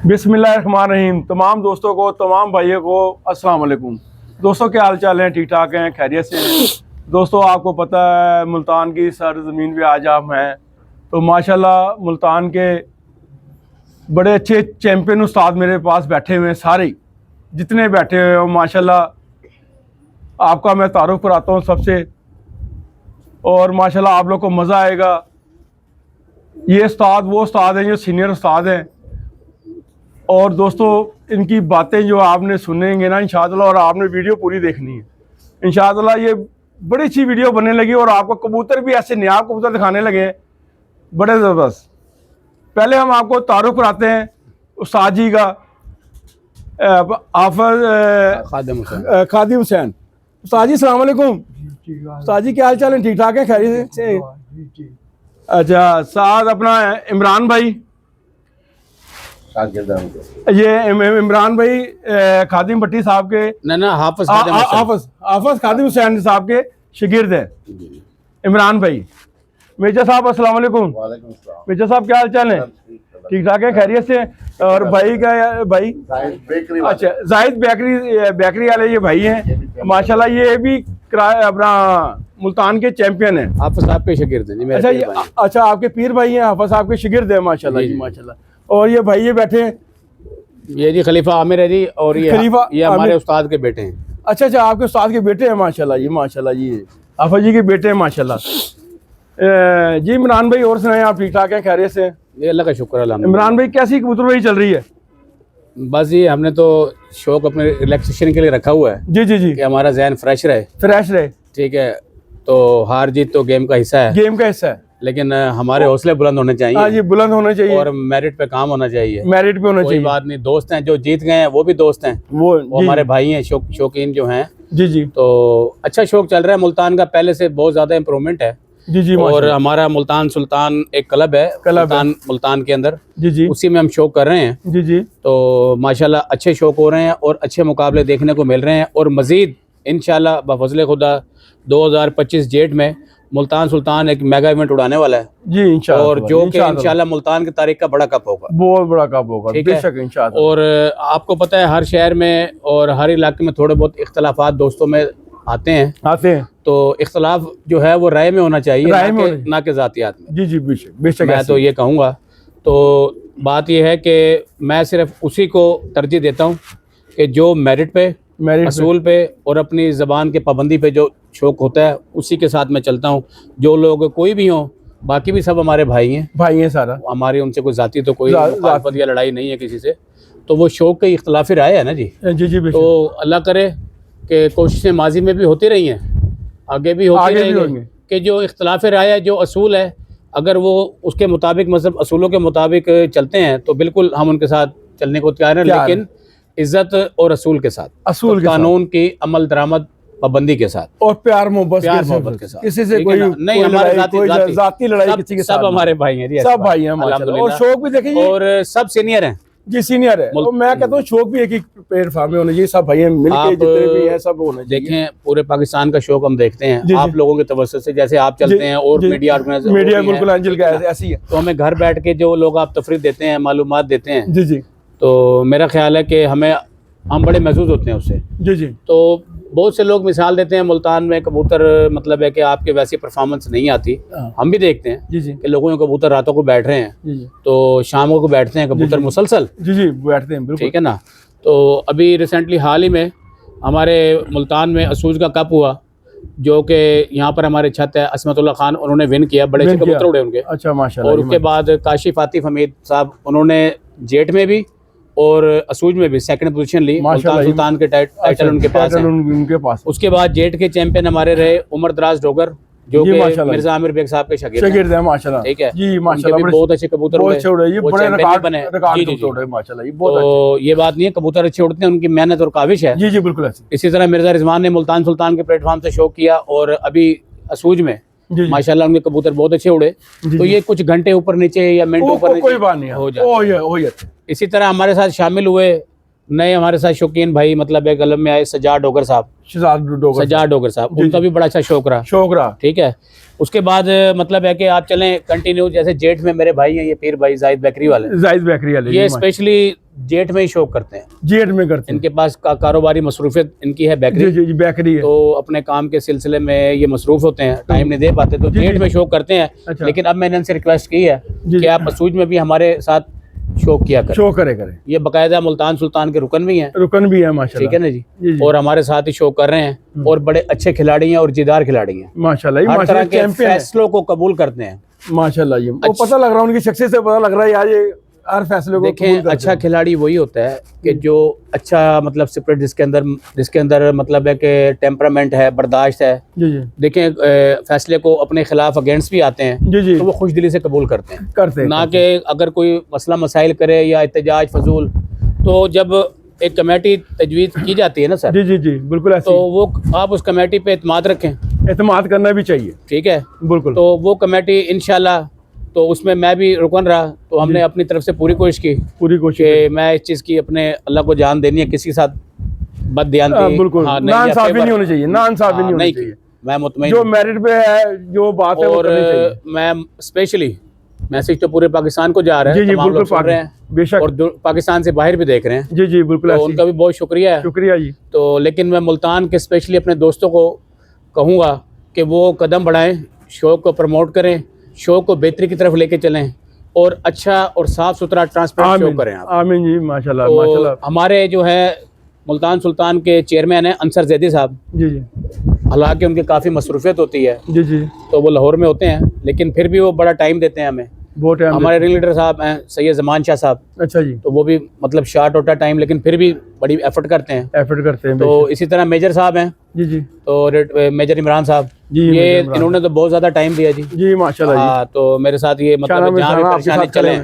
बिस्मिल्लाहिर्रहमानिर्रहीम। तमाम दोस्तों को, तमाम भाइयों को अस्सलाम वालेकुम। दोस्तों क्या हाल चाल हैं? ठीक ठाक हैं, खैरियत से हैं? दोस्तों आपको पता है मुल्तान की सरज़मीन पे आज आप हैं, तो माशाल्लाह मुल्तान के बड़े अच्छे चैम्पियन उस्ताद मेरे पास बैठे हुए हैं। सारे जितने बैठे हुए हैं माशाल्लाह आपका मैं तारुफ कराता हूँ सबसे, और माशाल्लाह आप लोग को मज़ा आएगा। ये उस्ताद वो उस्ताद हैं जो सीनियर उस्ताद हैं, और दोस्तों इनकी बातें जो आपने सुनेंगे ना इंशाअल्लाह, और आपने वीडियो पूरी देखनी है इंशाअल्लाह। ये बड़ी अच्छी वीडियो बनने लगी और आपको कबूतर भी ऐसे नया कबूतर दिखाने लगे बड़े ज़बरदस्त। पहले हम आपको तारुफ कराते हैं उस्ताद जी का, हाफ़िज़ खादिम हुसैन। उस्ताद जी अस्सलाम वालेकुम। उस्ताद जी क्या हाल चाल है? ठीक ठाक है, खैरियत से? अच्छा, साथ अपना इमरान भाई, ये इमरान भाई खादिम भट्टी साहब के हाफ़िज़ खादिम हुसैन साहब के शागिर्द हैं इमरान भाई। मिर्जा साहब अस्सलाम वालेकुम। मिर्जा साहब क्या हाल चाल है? ठीक ठाक है, खैरियत से? और भाई का भाई अच्छा जाहिद बेकरी वाले ये भाई हैं माशाल्लाह। ये भी अपना मुल्तान के चैंपियन हैं, हाफ़िज़ साहब के शागिर्द हैं। अच्छा आपके पीर भाई हैं, हाफ़िज़ साहब के शागिर्द हैं माशाल्लाह जी माशाल्लाह। और ये भाई ये बैठे हैं, ये जी खलीफा आमिर है जी, और ये हमारे उस्ताद के बेटे हैं। अच्छा अच्छा, आपके उस्ताद के बेटे हैं माशाल्लाह जी माशाल्लाह जी, हाफ़िज़ जी के बेटे हैं माशाल्लाह जी। इमरान भाई और सुनाएं, आप ठीक ठाक हैं, खैरियत से? ये अल्लाह का शुक्र है। इमरान भाई कैसी कबूतरबाजी चल रही है? बस ये हमने तो शौक अपने रिलैक्सेशन के लिए रखा हुआ है जी जी जी, कि हमारा जहन फ्रेश रहे। ठीक है, तो हार जीत तो गेम का हिस्सा है, गेम का हिस्सा है, लेकिन हमारे हौसले बुलंद होने चाहिए। हाँ जी, बुलंद होने चाहिए, और मेरिट पे काम होना चाहिए। मेरिट पे होना चाहिए। कोई बात नहीं, दोस्त हैं जो जीत गए हैं वो भी दोस्त हैं, वो हमारे भाई हैं, शौकीन जो हैं जी जी। तो अच्छा शौक चल रहा है मुल्तान का, पहले से बहुत ज़्यादा इम्प्रूवमेंट है जी जी। और हमारा मुल्तान सुल्तान एक क्लब है मुल्तान के अंदर जी जी, उसी में हम शौक कर रहे हैं जी जी। तो माशाल्लाह अच्छे शौक हो रहे हैं और अच्छे मुकाबले देखने को मिल रहे हैं। और मज़ीद इंशाल्लाह बफज़ल खुदा 2025 जेठ में मुल्तान सुल्तान एक मेगा इवेंट उड़ाने वाला है जी इंशाल्लाह, और जो कि इंशाल्लाह मुल्तान की तारीख का बड़ा कप होगा, बहुत बड़ा कप होगा, बेशक इंशाल्लाह। और आपको पता है हर शहर में और हर इलाके में थोड़े बहुत इख्तलाफात दोस्तों में आते हैं, तो इख्तलाफ जो है वो राय में होना चाहिए, ना कि ज़ातियात में। जी जी, बेशक मैं तो ये कहूँगा। तो बात ये है कि मैं सिर्फ उसी को तरजीह देता हूँ कि जो मेरिट पे, असूल पे और अपनी ज़बान के पाबंदी पे जो शौक होता है उसी के साथ मैं चलता हूँ। जो लोग कोई भी हों, बाकी भी सब हमारे भाई हैं सारा, हमारी उनसे कोई ज़ाती तो कोई मुखालफत या लड़ाई नहीं है किसी से, तो वो शौक के इख्तलाफी राय है ना जी। जी जी, तो अल्लाह करे कि कोशिशें माजी में भी होती रही हैं, आगे भी होती रहेंगी, कि जो इख्तलाफ राय है, जो असूल है, अगर वो उसके मुताबिक मज़हब असूलों के मुताबिक चलते हैं तो बिल्कुल हम उनके साथ चलने को तैयार हैं, लेकिन इज़्ज़त और असूल के साथ, असूल के कानून की अमल दरामद पाबंदी के साथ और प्यार मोहब्बत के साथ। किसी से कोई नहीं, हमारे जाती लड़ाई किसी के साथ, सब हमारे भाई हैं जी, सब भाई हैं माशाल्लाह। और शौक भी देखिए और सब सीनियर हैं जी, सीनियर है। तो मैं कहता हूँ शौक भी एक ही प्लेटफॉर्म में होना चाहिए, सब भाई मिलके जितने भी हैं सब होना चाहिए। देखें पूरे पाकिस्तान का शौक हम देखते हैं आप लोगों के तवज्जो से, जैसे आप चलते हैं और मीडिया बिल्कुल अंजल का ऐसी है, तो हमें घर बैठ के जो लोग आप तफरीह देते हैं, मालूमात देते हैं जी जी, तो मेरा ख्याल है कि हम बड़े महसूस होते हैं उससे जी जी। तो बहुत से लोग मिसाल देते हैं मुल्तान में कबूतर मतलब है कि आपके वैसी परफॉर्मेंस नहीं आती, हम भी देखते हैं जी जी कि लोगों के कबूतर रातों को बैठ रहे हैं जी जी, तो शामों को बैठते हैं कबूतर मुसलसल जी जी बैठते हैं, ठीक है ना। तो अभी रिसेंटली हाल ही में हमारे मुल्तान में असूज का कप हुआ, जो कि यहाँ पर हमारे छत है असमतुल्लाह खान, उन्होंने विन किया, बड़े अच्छे कबूतर उड़े उनके। अच्छा माशाल्लाह। और उसके बाद काशिफ आतिफ हमीद साहब, उन्होंने जेट में भी और असूज में भी सेकंड पोजीशन ली, मुल्तान सुल्तान के टाइटल उनके पास। उसके बाद जेट के चैंपियन हमारे रहे उमर दराज डोगर, जो कि मिर्जा आमिर बेग साहब के शागिर्द हैं माशाल्लाह, ठीक है जी माशाल्लाह। बहुत अच्छे कबूतर उड़े, ये बड़े रिकॉर्ड बने माशाल्लाह, तो ये बात नहीं है, कबूतर अच्छे उड़ते हैं, उनकी मेहनत और काविश है जी जी बिल्कुल। इसी तरह मिर्जा रिजवान ने मुल्तान सुल्तान के प्लेटफॉर्म से शौक किया और अभी असूज में माशाल्लाह उनके कबूतर बहुत अच्छे उड़े। तो ये कुछ घंटे ऊपर नीचे या मिनट ऊपर नीचे कोई बात नहीं हो जाए। इसी तरह हमारे साथ शामिल हुए नए हमारे साथ शौकीन भाई मतलब एक कलम में आए सजाद डोगर साहब, सजाद डोगर साहब, उनका भी बड़ा अच्छा शौक रहा। ठीक है। उसके बाद मतलब है कि आप चलें कंटिन्यू, जैसे जेठ में मेरे भाई हैं ये पीर भाई जाहिद बेकरी वाले, ये स्पेशली जेठ में ही शौक करते हैं, जेठ में करते हैं। इनके पास कारोबारी मसरूफियत इनकी है बेकरी है, तो अपने काम के सिलसिले में ये मसरूफ होते हैं, टाइम नहीं दे पाते, तो जेठ में शौक करते हैं। अच्छा। लेकिन अब मैंने इनसे रिक्वेस्ट की है कि आप मसूज में भी हमारे साथ शौक किया करें, शौक करे ये बाकायदा मुल्तान सुल्तान के रुकन भी हैं माशाल्लाह, ठीक है ना जी, और हमारे साथ ही शौक कर रहे हैं और बड़े अच्छे खिलाड़ी हैं और जिदार खिलाड़ी हैं माशाल्लाह, हर तरह के फैसलों को कबूल करते हैं माशाल्लाह। ये वो पता लग रहा है उनकी शख्सियत से, पता लग रहा है यार ये हर फैसले को देखें। अच्छा खिलाड़ी वही होता है कि जो अच्छा मतलब स्पिरिट जिसके अंदर मतलब है कि टेम्परामेंट है, बर्दाश्त है। देखें फैसले को अपने खिलाफ अगेंस्ट भी आते हैं तो वो खुश दिली से कबूल करते हैं ना कि अगर कोई मसला मसाइल करे या एहतजाज फजूल। तो जब एक कमेटी तजवीज़ की जाती है ना सर, जी बिल्कुल, तो वो आप उस कमेटी पे एतमाद रखें, एतमाद करना भी चाहिए, ठीक है बिल्कुल। तो वो कमेटी इंशाल्लाह, तो उसमें मैं भी रुकन रहा, तो हमने अपनी तरफ से पूरी कोशिश कि मैं इस चीज़ की अपने अल्लाह को जान देनी है, किसी के साथ बददियानती बिल्कुल नाइंसाफी नहीं होनी चाहिए, नाइंसाफी नहीं होनी चाहिए। मैं मुतमईन जो मेरिट पे है, जो बात है, और मैं स्पेशली मैसेज तो पूरे पाकिस्तान को जा रहा है, तमाम लोग सुन रहे हैं बेशक, और पाकिस्तान से बाहर भी देख रहे हैं, जी बिल्कुल, तो उनका भी बहुत शुक्रिया जी। तो लेकिन मैं मुल्तान के स्पेशली अपने दोस्तों को कहूँगा कि वो कदम बढ़ाएं, शौक को प्रमोट करें, शौक को बेहतरी की तरफ लेके चलें और अच्छा और साफ सुथरा ट्रांसपेरेंट शो करें आप। आमीन जी, माशाल्लाह माशाल्लाह। हमारे जो है मुल्तान सुल्तान के चेयरमैन हैं अंसर जैदी साहब, जी, हालांकि उनकी काफ़ी मसरूफियत होती है, जी, तो वो लाहौर में होते हैं, लेकिन फिर भी वो बड़ा टाइम देते हैं हमें। हमारे रिंग लीडर साहब हैं सैयद ज़मान शाह साहब, अच्छा जी, तो वो भी मतलब शार्ट होता टाइम, लेकिन फिर भी बड़ी एफर्ट करते हैं। तो इसी तरह मेजर साहब हैं, जी, तो मेजर इमरान साहब, ये इन्होंने तो बहुत ज़्यादा टाइम दिया जी माशाल्लाह। हाँ, तो मेरे साथ ये मतलब जहाँ भी परेशानी चले।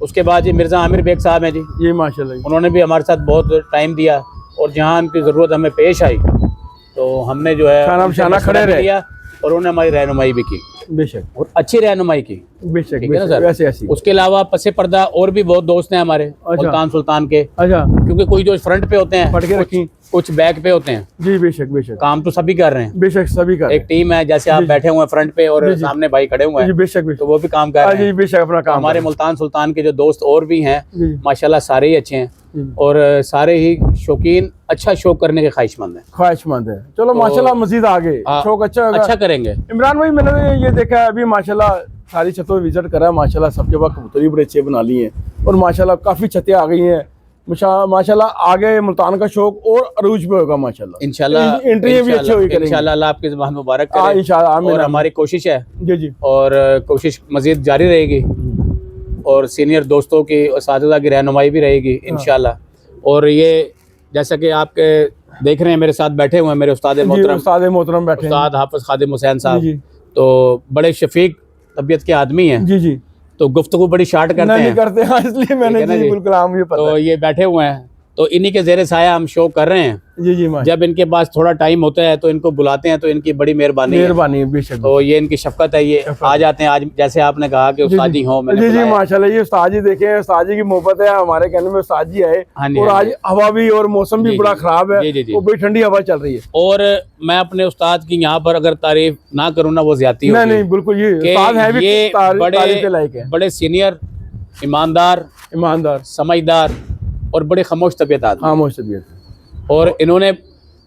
उसके बाद ये मिर्ज़ा आमिर बेग साहब हैं जी माशाल्लाह, उन्होंने भी हमारे साथ बहुत टाइम दिया, और जहाँ उनकी ज़रूरत हमें पेश आई तो हमने जो है खड़े रहे और उन्होंने हमारी रहनुमाई भी की बेशक, और अच्छी रहनुमाई की बेशक, ठीक है ना सर। ऐसे उसके अलावा पसे पर्दा और भी बहुत दोस्त हैं हमारे मुल्तान सुल्तान के, अच्छा, क्योंकि कोई जो फ्रंट पे होते हैं, कुछ बैक पे होते हैं, जी बेशक, काम तो सभी कर रहे हैं, बेशक सभी कर, एक टीम है, जैसे आप बैठे हुए हैं फ्रंट पे और सामने भाई खड़े हुए हैं, बेशक, तो वो भी काम कर रहे हैं बेशक अपना काम। हमारे मुल्तान सुल्तान के जो दोस्त और भी हैं माशाल्लाह सारे ही अच्छे हैं, और सारे ही शौकीन अच्छा शौक करने के ख्वाहिशमंद है। चलो माशाल्लाह मजीद आगे शौक अच्छा करेंगे। इमरान भाई, मैंने ये देखा है अभी माशाल्लाह सारी छतों में विजिट करा है, माशाल्लाह सबके पास कबूतरी बड़े अच्छे बना ली हैं, और माशाल्लाह काफ़ी छतें आ गई हैं माशाल्लाह। आगे मुल्तान का शौक और अरूज पे होगा माशाल्लाह, इंशाल्लाह। इंटरव्यू भी अच्छे होगी, इंशाल्लाह अल्लाह आपकी ज़बान मुबारक करे इंशाल्लाह, और हमारी कोशिश है जी, और कोशिश मजीद जारी रहेगी, और सीनियर दोस्तों की असातिज़ा की रहनुमाई भी रहेगी इंशाल्लाह। और ये जैसा कि आपके देख रहे हैं मेरे साथ बैठे हुए हैं मेरे उस्ताद मोहतरम बैठे हैं, उस्ताद हाफिज़ खादिम हुसैन साहब, तो बड़े शफीक तबीयत के आदमी हैं, जी, तो गुफ्तगू बड़ी शार्ट करते हैं, इसलिए मैंने बिल्कुल ये पता, तो ये बैठे हुए हैं, तो इन्हीं के ज़ेरे साया हम शो कर रहे हैं, जी, जब इनके पास थोड़ा टाइम होता है तो इनको बुलाते हैं, तो इनकी बड़ी मेहरबानी है बेशक, तो ये इनकी शफकत है, ये आ जाते हैं। आज जैसे आपने कहा कि उस्ताद जी हो, जी माशाल्लाह, ये उस्ताद जी देखें, उस्ताद जी की मोहब्बत है, हमारे कहने में उस्ताद जी आए, और आज हवा भी और मौसम भी बड़ा खराब है, वो बड़ी ठंडी हवा चल रही है, और मैं अपने उस्ताद की यहाँ पर अगर तारीफ ना करूँ ना वो ज्यादती होगी। नहीं बिल्कुल, ये बड़े सीनियर, ईमानदार, समझदार और बड़े खामोश तबीयत, और इन्होंने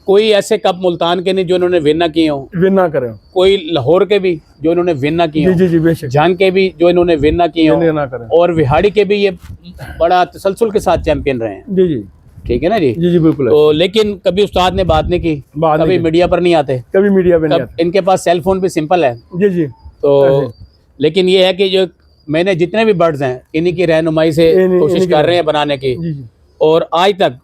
कोई ऐसे कप मुल्तान के नहीं जो इन्होंने विन ना किए हों, विन ना करें, कोई लाहौर के भी जो इन्होंने विन ना किए, जी बेशक, जान के भी जो इन्होंने विन ना किए हों, और विहाड़ी के भी ये बड़ा तसलसल के साथ चैंपियन रहे हैं, जी, ठीक है ना जी बिल्कुल। तो लेकिन कभी उस्ताद ने बात नहीं की, कभी मीडिया पर नहीं आते, कभी मीडिया पर नहीं आते, इनके पास सेल फोन भी सिंपल है, जी, तो लेकिन ये है कि जो मैंने जितने भी बर्ड्स हैं इन्हीं की रहनुमाई से कोशिश कर रहे हैं बनाने की, और आज तक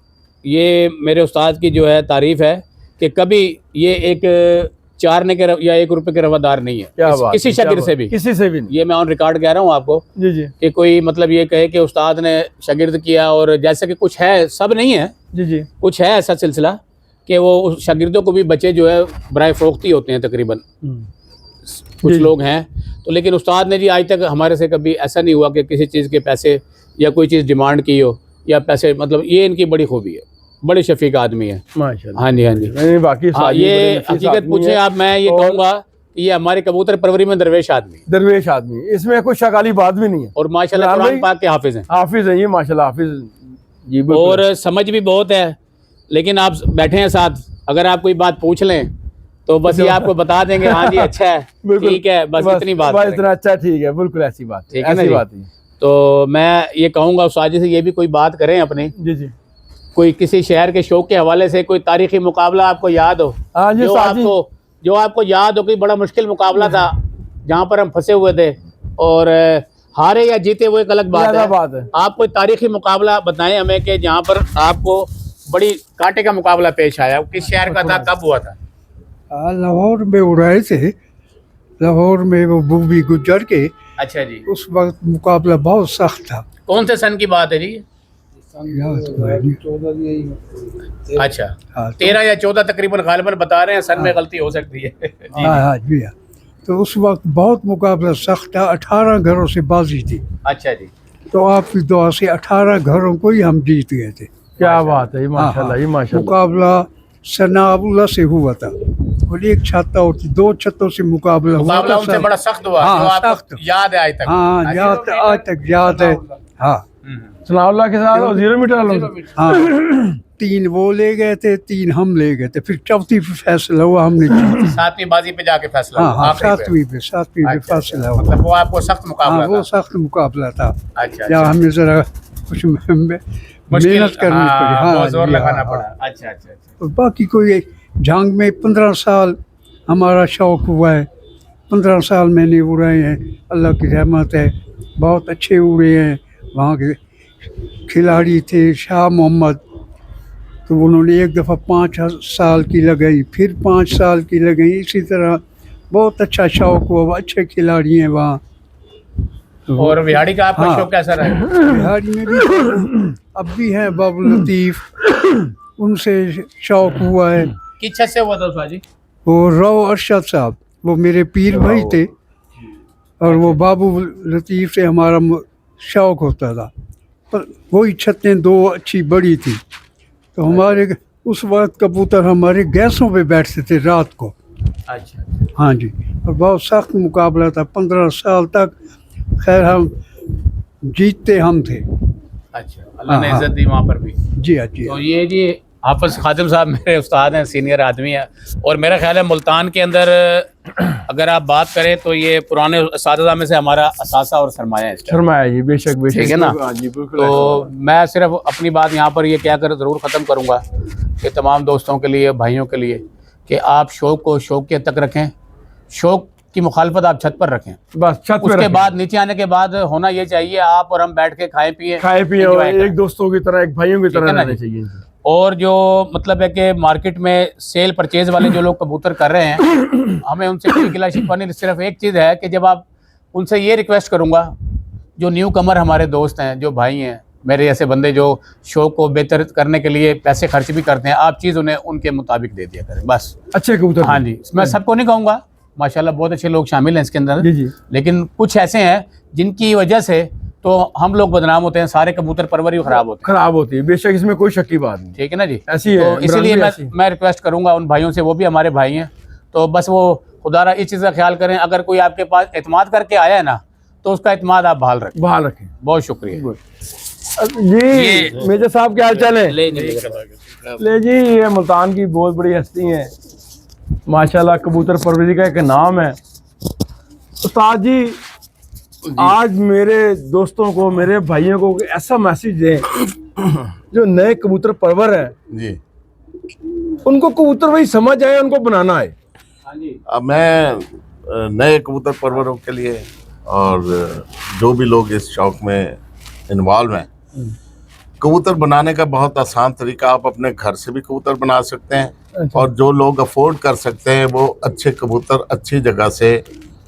ये मेरे उस्ताद की जो है तारीफ है कि कभी ये एक चारने के या 1 रुपए के रवादार नहीं है किसी शागिर्द से भी, किसी से भी। ये मैं ऑन रिकॉर्ड कह रहा हूँ आपको, जी, कि कोई मतलब ये कहे कि उस्ताद ने शागिर्द किया, और जैसे कि कुछ है, सब नहीं है, जी, कुछ है ऐसा सिलसिला कि वो शागिर्दों को भी बच्चे जो है बराए फरोख्ती होते हैं तकरीबन, कुछ लोग हैं, तो लेकिन उस्ताद ने जी आज तक हमारे से कभी ऐसा नहीं हुआ कि किसी चीज़ के पैसे या कोई चीज़ डिमांड की हो, या पैसे, मतलब ये इनकी बड़ी खूबी है, बड़े शफीक आदमी है माशाल्लाह। हाँ जी हाँ जी। नहीं बाकी हाँ, साजी ये बड़े नफीस हकीकत आदमी पूछे है आप, मैं ये और कहूँगा कि ये हमारे कबूतर परवरी में दरवेश आदमी है दरवेश आदमी, इसमें कोई शकाली बात भी नहीं है। और माशाल्लाह इमरान कुरान भाई पाक के हाफिज हैं हाफिज है ये, माशाल्लाह हाफिज जी। बिल्कुल। और समझ भी बहुत है, लेकिन आप बैठे हैं साथ, अगर आप कोई बात पूछ लें तो बस ये आपको बता देंगे हाँ जी अच्छा है बिल्कुल। ठीक है, बस इतनी बात बस करेंगे। इतना अच्छा ठीक है, बिल्कुल ऐसी बात ठीक है ना ऐसी जी। बात है। तो मैं ये कहूँगा साजिद से ये भी कोई बात करें अपनी, जी जी। कोई किसी शहर के शौक के हवाले से कोई तारीखी मुकाबला आपको याद हो, हाँ जी साजी। जो आपको याद हो, कोई बड़ा मुश्किल मुकाबला था जहाँ पर हम फंसे हुए थे, और हारे या जीते वो एक अलग बात है। आप कोई तारीखी मुकाबला बताएं हमें कि जहाँ पर आपको बड़ी कांटे का मुकाबला पेश आया, किस शहर का था, कब हुआ था? लाहौर में उड़ाए थे, लाहौर में वो बूबी गुजर के। अच्छा जी। उस वक्त मुकाबला बहुत सख्त था। कौन से सन की बात है जी? अच्छा हाँ, 13 या 14 तकरीबन गालिबन बता रहे हैं, सन में गलती हो सकती है जी। हाँ जी हाँ। तो उस वक्त बहुत मुकाबला सख्त था, 18 घरों से बाजी थी। अच्छा जी। तो आपकी दुआ से 18 घरों को ही हम जीत गए थे। क्या बात है, माशाल्लाह ये माशाल्लाह। मुकाबला सनाउल्लाह से हुआ था और एक छत और थी, 2 छतों से मुकाबला हुआ था। उनसे बड़ा सख्त हुआ, हाँ, जो आपको सख्त। याद है आज तक? हाँ याद, आज तक याद है। हाँ सनाउल्लाह के साथ और 0 मीटर वालों। हाँ 3 वो ले गए थे, 3 हम ले गए थे, फिर चौथी पे फैसला हुआ, हमने जीती। 7वीं बाजी पे जाके फैसला हाँ हुआ, हाँ आखिरी पे। 7वीं पे अच्छा, फैसला हुआ। मतलब वो आपको सख्त मुकाबला हाँ वो था। सख्त मुकाबला था। अच्छा या अच्छा। हमें जरा कुछ मेहनत करनी पड़ी। हाँ बहुत जोर जी, लगाना हाँ, पड़ा। हाँ। अच्छा अच्छा अच्छा। और बाकी कोई एक जंग में 15 साल हमारा शौक हुआ है, 15 साल मैंने उड़ाए हैं, अल्लाह की रहमत है, बहुत अच्छे उड़े हैं। वहाँ के खिलाड़ी थे शाह मोहम्मद, तो उन्होंने एक दफ़ा 5 साल की लगाई, फिर 5 साल की लगाई, इसी तरह बहुत अच्छा शौक हुआ, अच्छे खिलाड़ी हैं वहाँ। तो और बिहाड़ी का आपका हाँ। शौक कैसा रहा? बिहारी में भी अब भी हैं बाबू लतीफ़, उनसे शौक हुआ है। किस छत से हुआ था उसवाजी? वो राव अरशद साहब, वो मेरे पीर भाई थे, और वो बाबू लतीफ़ से हमारा शौक होता था। पर वही छतें 2 अच्छी बड़ी थी, तो हमारे उस वक्त कबूतर हमारे गैसों पे बैठते थे रात को। अच्छा हाँ जी, और बहुत सख्त मुकाबला था, 15 साल तक। खैर हम जीतते हम थे। अच्छा, अल्लाह ने हाँ, इज्जत दी वहाँ पर भी। जी हाँ जी तो हाँ। ये जी हाफिज खादिम साहब मेरे उस्ताद हैं, सीनियर आदमी हैं, और मेरा ख्याल है मुल्तान के अंदर अगर आप बात करें तो ये पुराने असातिज़ा में से हमारा असासा और सरमाया है। शर्माया जी, बेशक बेशक। ठीक है ना? हाँ जी बिल्कुल। तो मैं सिर्फ अपनी बात यहाँ पर ये क्या कर ज़रूर ख़त्म करूँगा कि तमाम दोस्तों के लिए, भाइयों के लिए, कि आप शौक़ को शौक़ के तक रखें, शौक़ की मुखालफत आप छत पर रखें, बस छत पे उसके रखें। बाद नीचे आने के बाद होना ये चाहिए आप और हम बैठ के खाएं पिए और एक दोस्तों की तरह, एक भाइयों की तरह रहना चाहिए। और जो मतलब है कि मार्केट में सेल परचेज वाले जो लोग कबूतर कर रहे हैं, हमें उनसे कोई गिला शिकवा नहीं, सिर्फ एक चीज़ है कि जब आप उनसे ये रिक्वेस्ट करूँगा, जो न्यू कमर हमारे दोस्त हैं, जो भाई हैं, मेरे जैसे बंदे जो शौक़ को बेहतर करने के लिए पैसे खर्च भी करते हैं, आप चीज़ उन्हें उनके मुताबिक दे दिया करें बस। अच्छे कबूतर। हाँ जी, मैं सबको नहीं कहूँगा, माशाल्लाह बहुत अच्छे लोग शामिल हैं इसके अंदर जी जी, लेकिन कुछ ऐसे हैं जिनकी वजह से तो हम लोग बदनाम होते हैं, सारे कबूतर परवरी खराब होती है। बेशक इसमें कोई शक की बात नहीं। ठीक है ना जी? ऐसी है। तो इसीलिए मैं रिक्वेस्ट करूंगा उन भाइयों से, वो भी हमारे भाई हैं, तो बस वो खुदारा इस चीज़ का ख्याल करें, अगर कोई आपके पास एतमाद करके आया है ना, तो उसका एतमाद आप बहाल रखें। बहुत शुक्रिया जी। मेजर साहब क्या हाल चाल है? ले जी, ये मुल्तान की बहुत बड़ी हस्ती है माशाल्लाह, कबूतर परवरी का एक नाम है। उस्ताद जी आज मेरे दोस्तों को, मेरे भाइयों को ऐसा मैसेज दें जो नए कबूतर परवर हैं जी, उनको कबूतर वही समझ आए, उनको बनाना है। अब मैं नए कबूतर परवरों के लिए और जो भी लोग इस शौक में इन्वॉल्व हैं, कबूतर बनाने का बहुत आसान तरीका, आप अपने घर से भी कबूतर बना सकते हैं। अच्छा। और जो लोग अफोर्ड कर सकते हैं वो अच्छे कबूतर अच्छी जगह से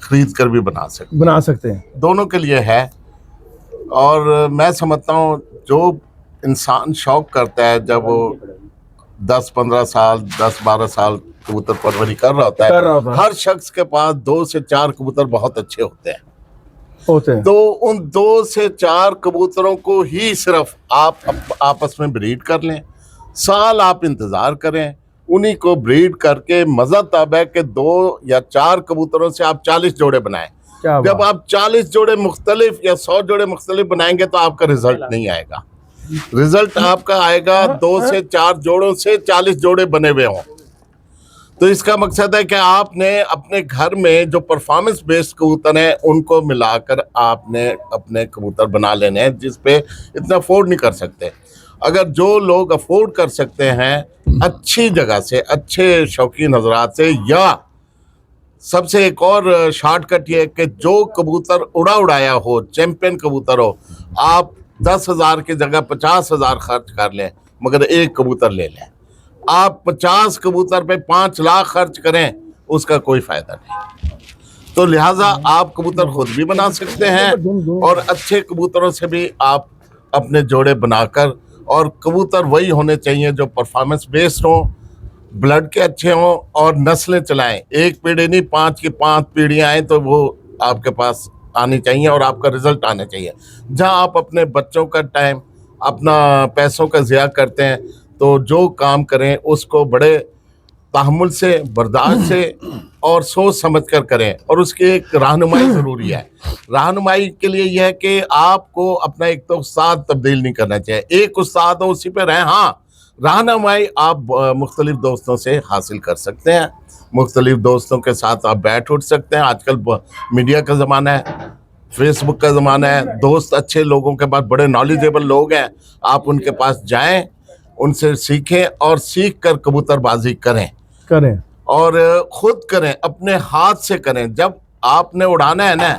खरीद कर भी बना सकते हैं, दोनों के लिए है। और मैं समझता हूँ जो इंसान शौक करता है, जब वो 10-15 साल 10-12 साल कबूतर परवरी कर रहा होता है, हर शख्स के पास 2 से 4 कबूतर बहुत अच्छे होते हैं। होते हैं। तो उन 2 से 4 कबूतरों को ही सिर्फ आप आपस में ब्रीड कर लें, साल आप इंतज़ार करें, उन्हीं को ब्रीड करके मज़ा तब है कि 2 या 4 कबूतरों से आप 40 जोड़े बनाएं। क्या जब बात। आप 40 जोड़े मुख्तलिफ या 100 जोड़े मुख्तलिफ बनाएंगे तो आपका रिजल्ट नहीं आएगा। रिजल्ट आपका आएगा 2 से 4 जोड़ों से 40 जोड़े बने हुए हों। तो इसका मकसद है कि आपने अपने घर में जो परफॉर्मेंस बेस्ड कबूतर हैं उनको मिलाकर आपने अपने कबूतर बना लेने हैं, जिस पे इतना अफोर्ड नहीं कर सकते। अगर जो लोग अफोर्ड कर सकते हैं अच्छी जगह से, अच्छे शौकीन हजरात से, या सबसे एक और शॉर्टकट ये है कि जो कबूतर उड़ाया हो, चैंपियन कबूतर हो, आप 10,000 की जगह 50,000 खर्च कर लें मगर एक कबूतर ले लें। आप 50 कबूतर पे 5 लाख खर्च करें, उसका कोई फायदा नहीं। तो लिहाजा आप कबूतर खुद भी बना सकते हैं और अच्छे कबूतरों से भी आप अपने जोड़े बनाकर, और कबूतर वही होने चाहिए जो परफॉर्मेंस बेस्ड हो, ब्लड के अच्छे हों और नस्लें चलाएं। एक पीढ़ी नहीं, 5 की 5 पीढ़ियाँ आए तो वो आपके पास आनी चाहिए और आपका रिजल्ट आना चाहिए। जहाँ आप अपने बच्चों का टाइम, अपना पैसों का ज़िया करते हैं, तो जो काम करें उसको बड़े तहम्मुल से, बर्दाश्त से और सोच समझ कर करें। और उसकी एक रहनुमाई ज़रूरी है। रहनुमाई के लिए यह है कि आपको अपना एक तो उस्ताद तब्दील नहीं करना चाहिए, एक उस्ताद हो उसी पे रहें। हाँ, रहनुमाई आप मुख्तलिफ दोस्तों से हासिल कर सकते हैं, मुख्तलिफ दोस्तों के साथ आप बैठ उठ सकते हैं। आजकल मीडिया का ज़माना है, फेसबुक का ज़माना है, दोस्त अच्छे लोगों के पास, बड़े नॉलेजेबल लोग हैं, आप उनके पास जाएं, उनसे सीखें और सीख कर कबूतरबाजी करें और ख़ुद करें, अपने हाथ से करें। जब आपने उड़ाना है ना,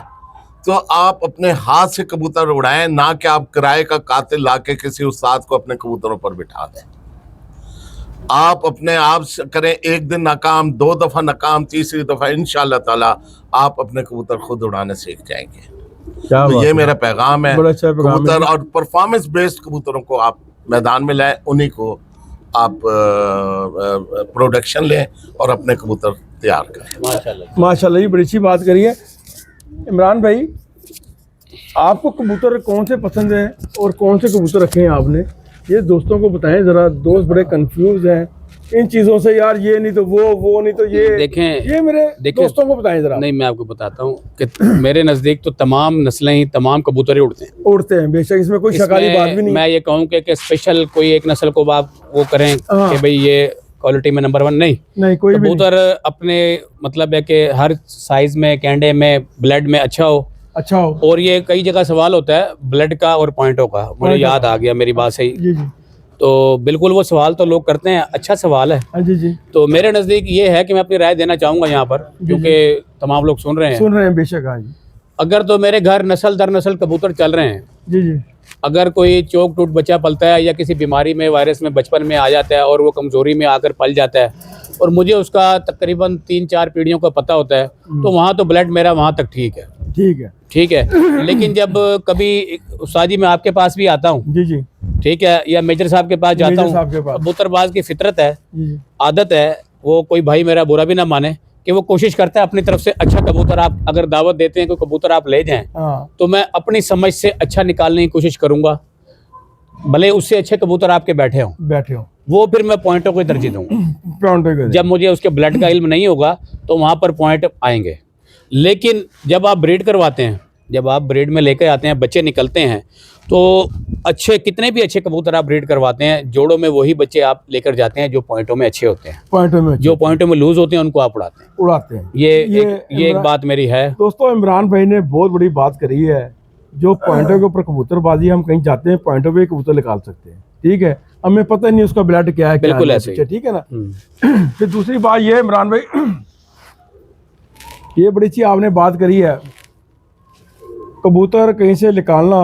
तो आप अपने हाथ से कबूतर उड़ाएं, ना कि आप किराए का कातिल ला के किसी उस्ताद को अपने कबूतरों पर बिठा दें। आप अपने आप से करें, एक दिन नाकाम, 2 दफ़ा नाकाम, तीसरी दफ़ा इंशाअल्लाह ताला आप अपने कबूतर खुद उड़ाने सीख जाएंगे। तो ये मेरा पैगाम है। कबूतर और परफॉर्मेंस बेस्ड कबूतरों को आप मैदान में लाएं, उन्हीं को आप प्रोडक्शन लें और अपने कबूतर तैयार करें। माशाल्लाह, ये बड़ी अच्छी बात करी है। इमरान भाई, आपको कबूतर कौन से पसंद हैं और कौन से कबूतर रखे हैं आपने, ये दोस्तों को बताएं ज़रा। दोस्त बड़े कंफ्यूज हैं इन चीज़ों से, यार ये नहीं तो वो नहीं तो ये। देखें, ये मेरे दोस्तों को बताएं ज़रा। नहीं, मैं आपको बताता हूँ कि मेरे नज़दीक तो तमाम नस्लें ही, तमाम कबूतर ही उड़ते हैं। बेशक, इसमें कोई शकाली बात भी नहीं। मैं ये कहूँ कि स्पेशल कोई एक नस्ल को आप वो करें कि भाई ये क्वालिटी में नंबर 1 नहीं, कोई कबूतर अपने मतलब है कि हर साइज में, कैंडे में, ब्लड में अच्छा हो। और ये कई जगह सवाल होता है ब्लड का और पॉइंटों का, मुझे याद आ गया, मेरी बात सही। जी। तो बिल्कुल वो सवाल तो लोग करते हैं, अच्छा सवाल है। जी। तो मेरे नज़दीक ये है कि मैं अपनी राय देना चाहूँगा यहाँ पर, क्योंकि तमाम लोग सुन रहे हैं। बेशक। हाँ जी। अगर तो मेरे घर नस्ल दर नस्ल कबूतर चल रहे हैं। जी। अगर कोई चोक टूट बच्चा पलता है या किसी बीमारी में, वायरस में बचपन में आ जाता है और वो कमज़ोरी में आकर पल जाता है, और मुझे उसका तकरीबन 3-4 पीढ़ियों का पता होता है, तो वहाँ तो ब्लड मेरा वहाँ तक ठीक है। लेकिन जब कभी उस्तादी मैं आपके पास भी आता हूँ, जी, ठीक है, या मेजर साहब के पास जाता हूँ, कबूतरबाज की फितरत है, आदत है, वो कोई भाई मेरा बुरा भी ना माने, कि वो कोशिश करता है अपनी तरफ से अच्छा कबूतर। आप अगर दावत देते हैं कि कबूतर आप ले जाएं, तो मैं अपनी समझ से अच्छा निकालने की कोशिश करूंगा, भले उससे अच्छे कबूतर आपके बैठे हों, वो फिर मैं पॉइंटों को तरजीह दूंगा। जब मुझे उसके ब्लड का इल्म नहीं होगा तो वहाँ पर पॉइंट आएंगे। लेकिन जब आप ब्रीड करवाते हैं, जब आप ब्रीड में लेकर आते हैं, बच्चे निकलते हैं, तो अच्छे, कितने भी अच्छे कबूतर आप ब्रीड करवाते हैं, जोड़ों में वही बच्चे आप लेकर जाते हैं जो पॉइंटों में अच्छे होते हैं। जो पॉइंटों में लूज होते हैं उनको आप उड़ाते हैं। ये एक बात मेरी है। दोस्तों, इमरान भाई ने बहुत बड़ी बात करी है। जो पॉइंटों के ऊपर कबूतरबाजी, हम कहीं जाते हैं पॉइंटों पे कबूतर निकाल सकते हैं, ठीक है, हमें पता नहीं उसका ब्लड क्या है, बिल्कुल ऐसे, ठीक है ना। फिर दूसरी बात ये, इमरान भाई, ये बड़ी अच्छी आपने बात करी है, कबूतर कहीं से निकालना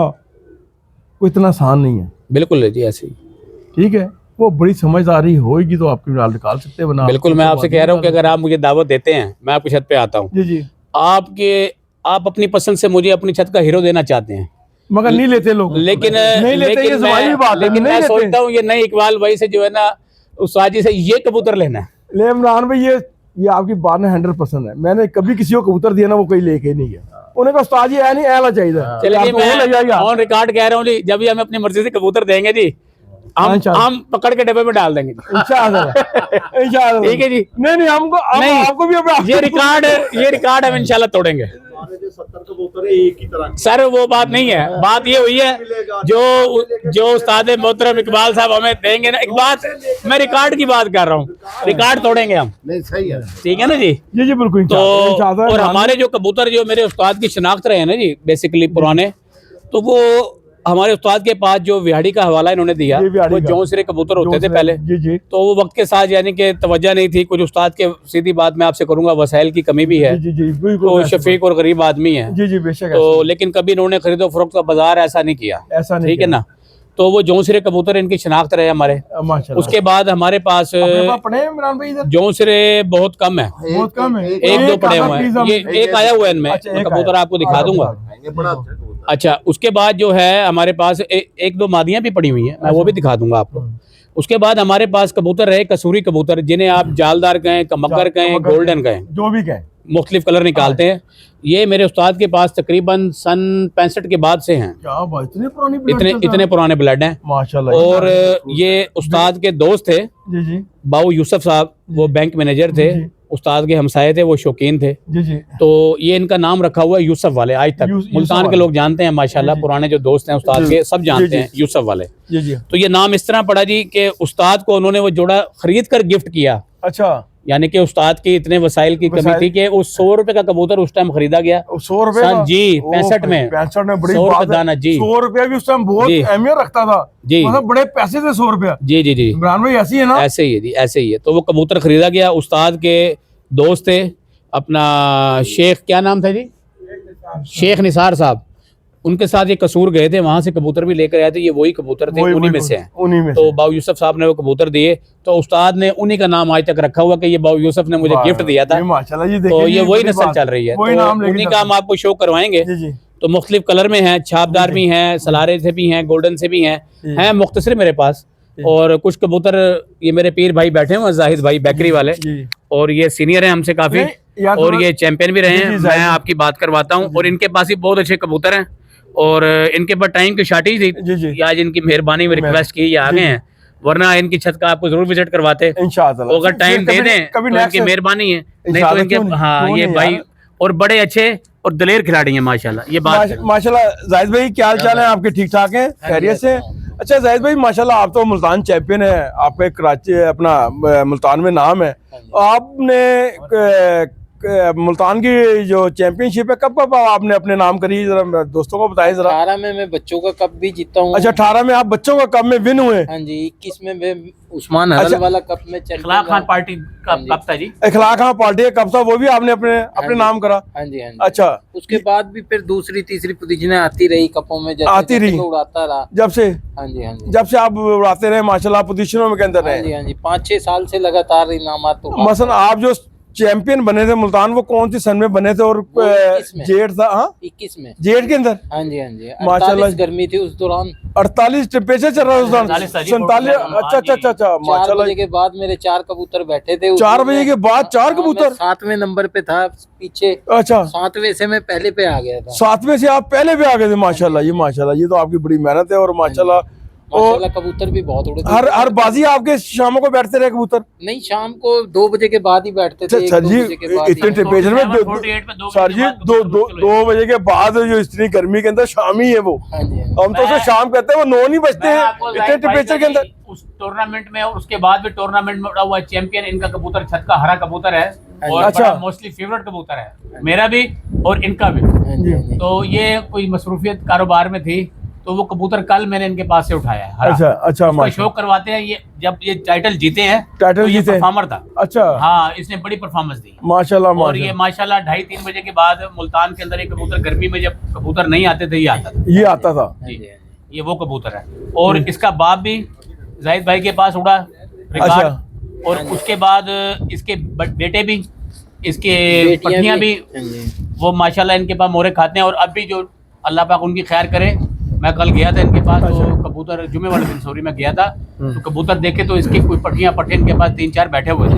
कोई इतना आसान नहीं है। बिल्कुल जी, ऐसे ही, ठीक है। वो बड़ी समझदारी होगी तो आपकी निकाल सकते हैं। बिल्कुल, मैं आपसे कह रहा हूँ कि अगर आप मुझे दावत देते हैं, मैं आपकी छत पे आता हूँ, जी, आप अपनी पसंद से मुझे अपनी छत का हीरो देना चाहते हैं, मगर नहीं लेते लोग। लेकिन मैं सोचता हूँ ये नई इकबाल भाई से जो है ना, उस साजी से ये कबूतर लेना है। ले इमरान भाई, ये आपकी बात में 100% है। मैंने कभी किसी को कबूतर दिया ना, वो कहीं लेके नहीं गया, उन्हें कहा उस्ताद जी ऐ नहीं ऐला चाहिए चलिए जी, मैं ऑन रिकॉर्ड कह रहा हूँ जी, जब भी हमें अपनी मर्जी से कबूतर देंगे जी, हम पकड़ के डब्बे में डाल देंगे इंशाअल्लाह ठीक है जी। नहीं हमको आपको भी ये रिकॉर्ड हम इंशाल्लाह तोड़ेंगे। 70 कबूतर एक ही तरह सर वो बात नहीं है, बात ये हुई है जो उस्ताद मोहतरम इकबाल साहब हमें देंगे ना, एक बात मैं रिकॉर्ड की बात कर रहा हूँ, रिकॉर्ड तोड़ेंगे हम। नहीं सही है, ठीक है ना जी। जी बिल्कुल। तो और हमारे जो कबूतर जो मेरे उस्ताद की शिनाख्त रहे हैं ना जी बेसिकली पुराने, तो वो हमारे उस्ताद के पास जो विहाड़ी का हवाला इन्होंने दिया, वो जौनसरे कबूतर होते थे पहले। जी। तो वो वक्त के साथ यानी कि तवज्जो नहीं थी कुछ उस्ताद के, सीधी बात मैं आपसे करूंगा, वसाइल की कमी भी है। जी तो शफीक और गरीब आदमी है। जी बेशक। तो लेकिन कभी इन्होंने खरीदो फरोख्त का बाजार ऐसा नहीं किया, ऐसा नहीं, ठीक है ना। तो वो जौनसरे कबूतर इनकी शिनाख्त रहे हमारे। उसके बाद हमारे पास जौनसरे बहुत कम है, बहुत कम है, एक दो पड़े हुए हैं, ये एक आया हुआ है इनमें, कबूतर आपको दिखा दूंगा। अच्छा, उसके बाद जो है हमारे पास एक दो मादियां भी पड़ी हुई हैं, मैं वो भी दिखा दूंगा आपको। उसके बाद हमारे पास कबूतर रहे कसूरी कबूतर, जिन्हें आप जालदार कहें, कमगर कहें, गोल्डन कहें, जो भी कहें, मुख्तलिफ कलर निकालते हैं। ये मेरे उस्ताद के पास तकरीबन सन 65 के बाद से हैं। क्या बात, इतने पुराने इतने पुराने ब्लड हैं माशाल्लाह। और ये उस्ताद के दोस्त थे जी बाबू यूसुफ साहब, वो बैंक मैनेजर थे, उस्ताद के हमसाये थे, वो शौकीन थे। जी। तो ये इनका नाम रखा हुआ है यूसुफ वाले, आज तक मुल्तान के लोग जानते हैं माशाल्लाह, पुराने जो दोस्त हैं उस्ताद के सब जानते हैं यूसुफ वाले। जी। तो ये नाम इस तरह पड़ा जी कि उस्ताद को उन्होंने वो जोड़ा खरीद कर गिफ्ट किया। अच्छा, यानी कि उस्ताद की इतने वसाइल की कमी थी कि उस 100 रुपए का कबूतर उस टाइम खरीदा गया। 100 रुपए जी 65 में 65 में बड़ी 100 बात रुपए दाना जी। 100 रुपया भी उस टाइम बहुत अहमियत रखता था जी, मतलब बड़े पैसे थे 100 रुपया। जी इमरान भाई ऐसी है ना? ऐसे ही है जी, ऐसे ही है। तो वो कबूतर खरीदा गया, उस्ताद के दोस्त थे, अपना शेख क्या नाम था जी, शेख निसार साहब, उनके साथ ये कसूर गए थे, वहां से कबूतर भी लेकर आए थे। ये वही कबूतर थे, उन्हीं में से हैं। तो बाबू यूसुफ साहब ने वो कबूतर दिए, तो उस्ताद ने उन्हीं का नाम आज तक रखा हुआ कि ये बाबू यूसुफ ने मुझे गिफ्ट दिया था। तो ये वही नस्ल चल रही है, तो उन्हीं का हम आपको शो करवाएंगे। तो मुख्तलिफ कलर में है, छापदार भी हैं, सलारे से भी हैं, गोल्डन से भी हैं मुख्तसर मेरे पास। और कुछ कबूतर ये मेरे पीर भाई बैठे हुए हैं, जाहिद भाई बेकरी वाले, और ये सीनियर हैं हमसे काफी, और ये चैंपियन भी रहे हैं। मैं आपकी बात करवाता हूँ, और इनके पास भी बहुत अच्छे कबूतर हैं, और इनके पास टाइम की शॉर्टेज थी, आज इनकी मेहरबानी में रिक्वेस्ट की, ये आ गए हैं, वरना इनकी छत का आपको जरूर विजिट करवाते इंशाअल्लाह। अगर टाइम दे दें तो इनकी मेहरबानी है, नहीं तो इनके हाँ ये भाई और बड़े अच्छे और दलेर खिलाड़ी हैं माशाल्लाह। ये बात माशाल्लाह। जाहिद भाई क्या हाल चाल है आपके? ठीक ठाक हैं, खैरियत से? अच्छा जाहिद भाई माशाल्लाह, आप तो मुल्तान चैंपियन है, आपका कराची अपना मुल्तान में नाम है। आपने मुल्तान की जो चैंपियनशिप है कब आपने अपने नाम करी, जरा दोस्तों को बताएं जरा। 18 में मैं बच्चों का कप भी जीता हूँ। अच्छा, 18 में आप बच्चों का कप में विन हुए? हाँ जी। 21 में मैं उस्मान हरल वाला कप में इखलाक खान पार्टी का कप था जी, इखलाक खान पार्टी का कप था, वो भी आपने अपने नाम करा? हाँ जी। अच्छा, उसके बाद भी फिर दूसरी तीसरी पोजीशनें आती रही कपों में, आती रही, उड़ाता रहा जब से? हाँ जी। जब से आप उड़ाते रहे माशाल्लाह, पोजीशनों में के अंदर रहे? हाँ जी। 5-6 साल से लगातार इनामात। मसलन आप जो चैंपियन बने थे मुल्तान, वो कौन सी सन में बने थे? और जेठ था? हाँ 21 में, जेठ के अंदर। हाँ जी। माशाल्लाह गर्मी थी उस दौरान, 48 टेम्परेचर चल रहा था उस दौरान, 47। अच्छा माशाल्लाह। 4 बजे के बाद मेरे 4 कबूतर बैठे थे। 4 बजे के बाद 4 कबूतर? 7वें नंबर पे था पीछे। अच्छा, 7वें से मैं पहले पे आ गया था। 7वें से आप पहले पे आ गए थे? माशाल्लाह, ये तो आपकी बड़ी मेहनत है। और माशाल्लाह कबूतर भी बहुत उड़े। हर बाजी आपके शामों को बैठते रहे कबूतर? नहीं, शाम को 2 बजे के बाद ही बैठते थे। सर जी इतने टेम्परेचर में सर जी 2 बजे के बाद जो इतनी गर्मी के अंदर शाम ही है वो? हम तो उसे शाम कहते हैं, वो 9 नहीं बजते हैं इतने टेम्परेचर के अंदर। उस टूर्नामेंट में और उसके बाद भी टूर्नामेंट में उड़ा हुआ चैंपियन इनका कबूतर छत का हरा कबूतर है, और अच्छा, मोस्टली फेवरेट कबूतर है मेरा भी और इनका भी। तो ये कोई मसरूफियत कारोबार में थी, तो वो कबूतर कल मैंने इनके पास से उठाया है। अच्छा शो करवाते हैं। ये जब ये टाइटल जीते हैं, टाइटल ये परफॉर्मर था। अच्छा, हाँ, इसने बड़ी परफॉर्मेंस दी माशाल्लाह। और ये माशाल्लाह 2:30-3 बजे के बाद मुल्तान के अंदर एक कबूतर, गर्मी में जब कबूतर नहीं आते थे, ये आता था जी। ये वो कबूतर है, और इसका बाप भी जाहिद भाई के पास उड़ा रिकॉर्ड, और उसके बाद इसके बेटे भी, इसके पट्टियां भी, वो माशाल्लाह इनके पास मोरे खाते हैं। और अब भी जो अल्लाह पाक उनकी खैर करे, मैं कल गया था इनके पास, तो कबूतर जुमे वाले दिन सॉरी मैं गया था, तो कबूतर देखे तो इसकी कोई पट्टे इनके पास 3-4 बैठे हुए थे।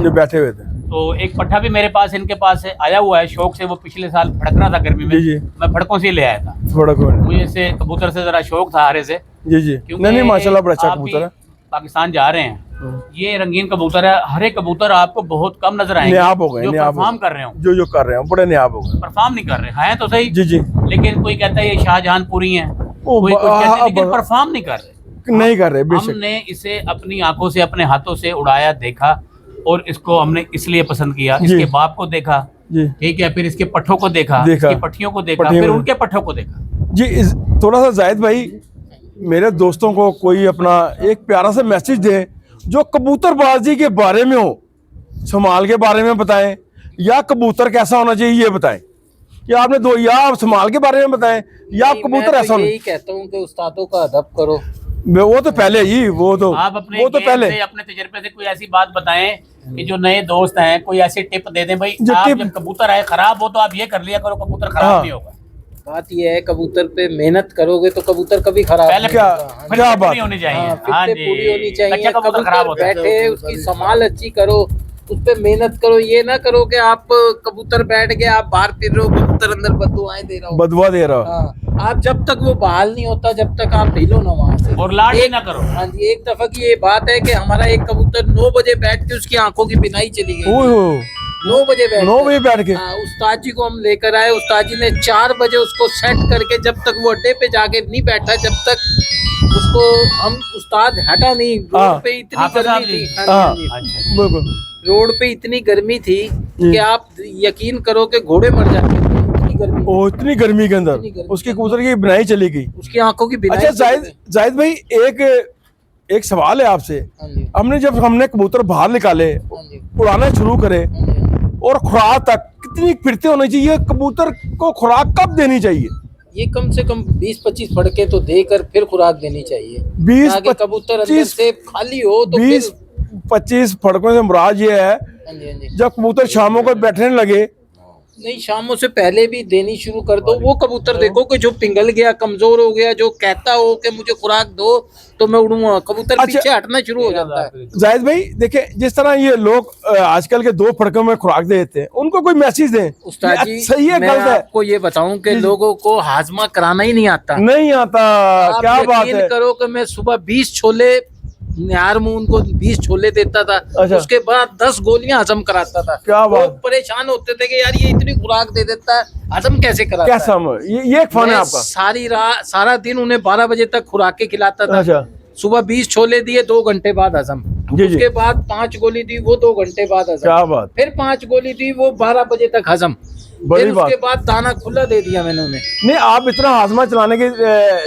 तो एक पट्ठा भी मेरे पास इनके पास है, आया हुआ है शौक से। वो पिछले साल फड़क रहा था गर्मी में, जी जी, मैं फड़कों से ही ले आया था। थोड़ा कोई मुझे इससे कबूतर से जरा शौक था, हारे से। जी जी, क्योंकि नहीं माशाल्लाह बड़ा अच्छा आप कबूतर है। पाकिस्तान जा रहे हैं, ये रंगीन कबूतर है। हरे कबूतर आपको बहुत कम नजर आएंगे नियाब हो गए, जो नियाब परफॉर्म कर रहे हो, जो कर रहे हैं बड़े नियाब हो गए, परफॉर्म नहीं कर रहे हैं तो सही। जी जी, लेकिन कोई कहता है ये शाहजहांपुरी है, कोई कुछ कहते हैं, लेकिन परफॉर्म नहीं कर रहे, नहीं कर रहे बेशक। हमने इसे अपनी आंखों से, अपने हाथों से उड़ाया, देखा, और इसको हमने इसलिए पसंद किया। जी। इसके बाप को देखा, जी ठीक है, फिर इसके पट्ठों को देखा, इसकी पट्टियों को देखा, फिर उनके पट्ठों को देखा। जी। थोड़ा सा जाहिद भाई, मेरे दोस्तों को कोई अपना एक प्यारा सा मैसेज दे जो कबूतरबाजी के बारे में हो, संभाल के बारे में बताएं, या कबूतर कैसा होना चाहिए ये बताएं, या आपने दो, या आप संभाल के बारे में बताएं, या आप कबूतर ऐसा होना। यही कहता हूँ कि उस्तादों का अदब करो। वो तो पहले ही, वो तो आप अपने वो तो पहले से, अपने तजर्बे से कोई ऐसी बात बताएं कि जो नए दोस्त हैं, कोई ऐसी टिप दे दें भाई, आप जब कबूतर आए खराब हो तो आप ये कर लिया करो, कबूतर खराब नहीं होगा। बात ये है, कबूतर पे मेहनत करोगे तो कबूतर कभी खराब पहले नहीं क्या होगा। क्या बात होनी चाहिए। हाँ, हाँ फिटनेस जी, पूरी होनी चाहिए। कच्चा कबूतर खराब होता है। बैठे उसकी संभाल अच्छी करो, उस पे मेहनत करो। ये ना करो कि आप कबूतर बैठ गए, आप बाहर फिर रहे हो, कबूतर अंदर बददुआएं दे रहा हो, बदवा दे रहा हो। हाँ, आप जब तक वो बहाल नहीं होता, जब तक आप ढीलो ना वहां से, और लाड ही ना करो। हाँ जी, एक दफा की ये बात है कि हमारा एक कबूतर 9 बजे बैठ के उसकी आंखों की बिनाई चली गई। ओहो, 9 बजे बैठ 9 बजे बैठ के। हाँ, उस्ताद जी को हम लेकर आए। उस्ताद जी ने 4 बजे उसको सेट करके, जब तक वो अड्डे पे जाके नहीं बैठा, जब तक उसको हम उस्ताद हटा नहीं। रोड पे इतनी हाफिज गर्मी साहब थी, जी। हाँ जी, हाँ जी। अच्छा, बिल्कुल। रोड पे इतनी गर्मी थी कि आप यकीन करो कि घोड़े मर जाते थे, इतनी गर्मी। ओ, इतनी गर्मी के अंदर इतनी गर्मी। उसके कबूतर की बनाई चली गई। उसकी आंखों की बिनाई अच्छा चली जाहिद, गई। जाहिद भाई, एक सवाल है आपसे। हाँ जी, हमने कबूतर बाहर निकाले, हाँ जी, उड़ाना शुरू करे, हाँ जी, हाँ जी। और खुराक तक कितनी फिरते होने चाहिए, कबूतर को खुराक कब देनी चाहिए? ये कम से कम 20-25 फड़के तो देकर फिर खुराक देनी चाहिए, 20 ताकि कबूतर अंदर 25 से खाली हो तो फिर। 20-25 फड़कों से मुराद ये है हाँ जी, हाँ जी। जब कबूतर शामों को बैठने लगे। नहीं, शामों से पहले भी देनी शुरू कर दो। वो कबूतर देखो कि जो पिंगल गया, कमजोर हो गया, जो कहता हो कि मुझे खुराक दो तो मैं उड़ूंगा, कबूतर अच्छा, पीछे हटना शुरू हो जाता है। जाहिद भाई देखिए, जिस तरह ये लोग आजकल के 2 फड़कों में खुराक देते हैं, उनको कोई मैसेज दें। उस्ताद जी, सही है, मैं गलत है? आपको ये बताऊं कि लोगों को हाजमा कराना ही नहीं आता। नहीं आता, आप क्या बात यकीन है। करो कि मैं सुबह 20 छोले, निहार मुंह उनको 20 छोले देता था, अच्छा। उसके बाद 10 गोलियां हजम कराता था। क्या बात। लोग परेशान होते थे कि यार ये इतनी खुराक दे देता है, हजम कैसे कराता क्या है। समझ, ये एक फन है मैं आपका। सारी रात, सारा दिन उन्हें 12 बजे तक खुराकें खिलाता था। अच्छा, सुबह 20 छोले दिए, 2 घंटे बाद हजम। जी जी, उसके बाद 5 गोली दी, वो 2 घंटे बाद हजम। क्या बात, फिर 5 गोली दी, वो 12 बजे तक हजम। बड़ी फिर बात। उसके बाद दाना खुला दे दिया मैंने उन्हें। नहीं, आप इतना हाजमा चलाने के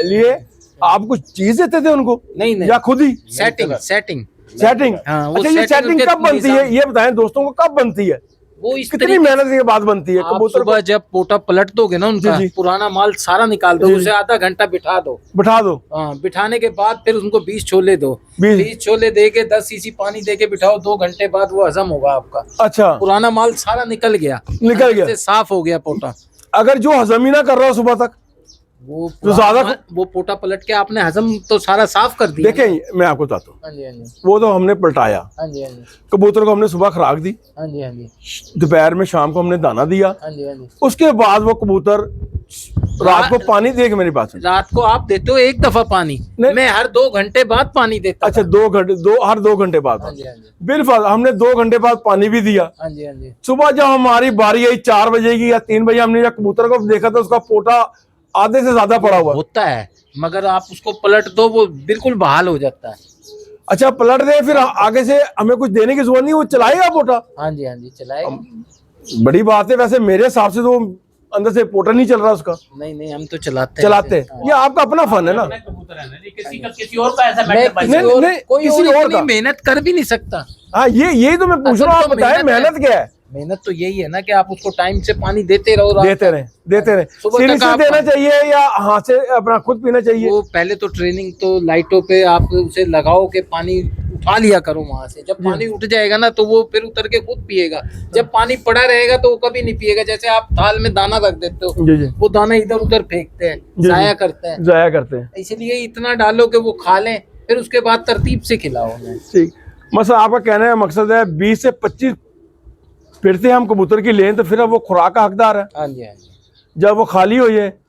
लिए आप कुछ चीज देते थे उनको, नहीं नहीं, या खुद ही सेटिंग। सेटिंग? हाँ, वो अच्छा, ये setting सेटिंग उनके कब बनती है, ये बताएं दोस्तों को, कब बनती है, वो इस कितनी तरीके मेहनत के बाद बनती है? आप कबूतर सुबह जब पोटा पलट दोगे ना उनका, जी, जी। पुराना माल सारा निकाल दो, जी, उसे आधा घंटा बिठा दो। को बिठा दो, हाँ, बिठाने के बाद फिर उनको 20 छोले दो। 20 छोले दे के 10 सीसी पानी दे के बिठाओ, 2 घंटे बाद वो हजम होगा आपका। अच्छा, पुराना माल सारा निकल गया, निकल गया, से साफ हो गया पोटा। अगर जो हजम ही ना कर रहा हो सुबह तक, वो तो ज्यादा वो पोटा पलट के आपने हजम तो सारा साफ कर दिया। देखें, मैं आपको बताता हूँ, हाँ जी, हाँ जी, वो तो हमने पलटाया, हाँ जी, हाँ जी, कबूतर को हमने सुबह खुराक दी, हाँ जी, हाँ जी, दोपहर में शाम को हमने दाना दिया, हाँ जी, हाँ जी। उसके बाद वो कबूतर रात को पानी देख मेरी बात सुन। रात को आप देते हो 1 दफा पानी, नहीं। मैं हर 2 घंटे बाद पानी देता अच्छा, था। 2 घंटे, हर 2 घंटे बाद? हाँ जी, हाँ जी, बिल्कुल, हमने 2 घंटे बाद पानी भी दिया। हाँ जी, हाँ जी। सुबह जब हमारी बारी आई 4 बजे की या 3 बजे, हमने जब कबूतर को देखा तो उसका पोटा आधे से ज्यादा पड़ा हुआ। होता है, मगर आप उसको पलट दो, वो बिल्कुल बहाल हो जाता है। अच्छा, पलट दे, फिर आगे से हमें कुछ देने की जरूरत नहीं, वो चलाएगा पोटा। हाँ जी, हाँ जी, चलाएगा। बड़ी बात है, वैसे मेरे हिसाब से तो अंदर से पोटा नहीं चल रहा उसका। नहीं नहीं, हम तो चलाते चलाते हैं, ये आपका अपना फन है ना। कबूतर है ना, किसी का किसी और का ऐसा मैं मैटर किसी नहीं, और, नहीं, कोई किसी और और इतनी का। मेहनत कर भी नहीं सकता। हाँ, यही तो मैं पूछ रहा हूँ, आप तो बताएं मेहनत क्या है? मेहनत तो यही है ना कि आप उसको टाइम से पानी देते रहो। देते रहे सुबह सीढ़ी तक से आप देना चाहिए या हाथ से अपना खुद पीना चाहिए? वो पहले तो ट्रेनिंग तो लाइटों पे आप उसे लगाओ कि पानी उठा लिया करो वहां से। जब पानी उठ जाएगा ना तो वो फिर उतर के खुद पिएगा। जब पानी पड़ा रहेगा तो वो कभी नहीं पिएगा। जैसे आप थाल में दाना रख देते हो, जी जी, वो दाना इधर उधर फेंकते हैं, जी, जाया करते हैं। जाया करते हैं। इसलिए इतना डालो कि वो खा लें, फिर उसके बाद तरतीब से खिलाओ उन्हें। ठीक, मतलब आपका कहने का मकसद है 20 से 25 फिरते हम कबूतर की लें तो फिर अब वो खुराक का हकदार है। हाँ जी, हाँ जी, जब वो खाली हो जाए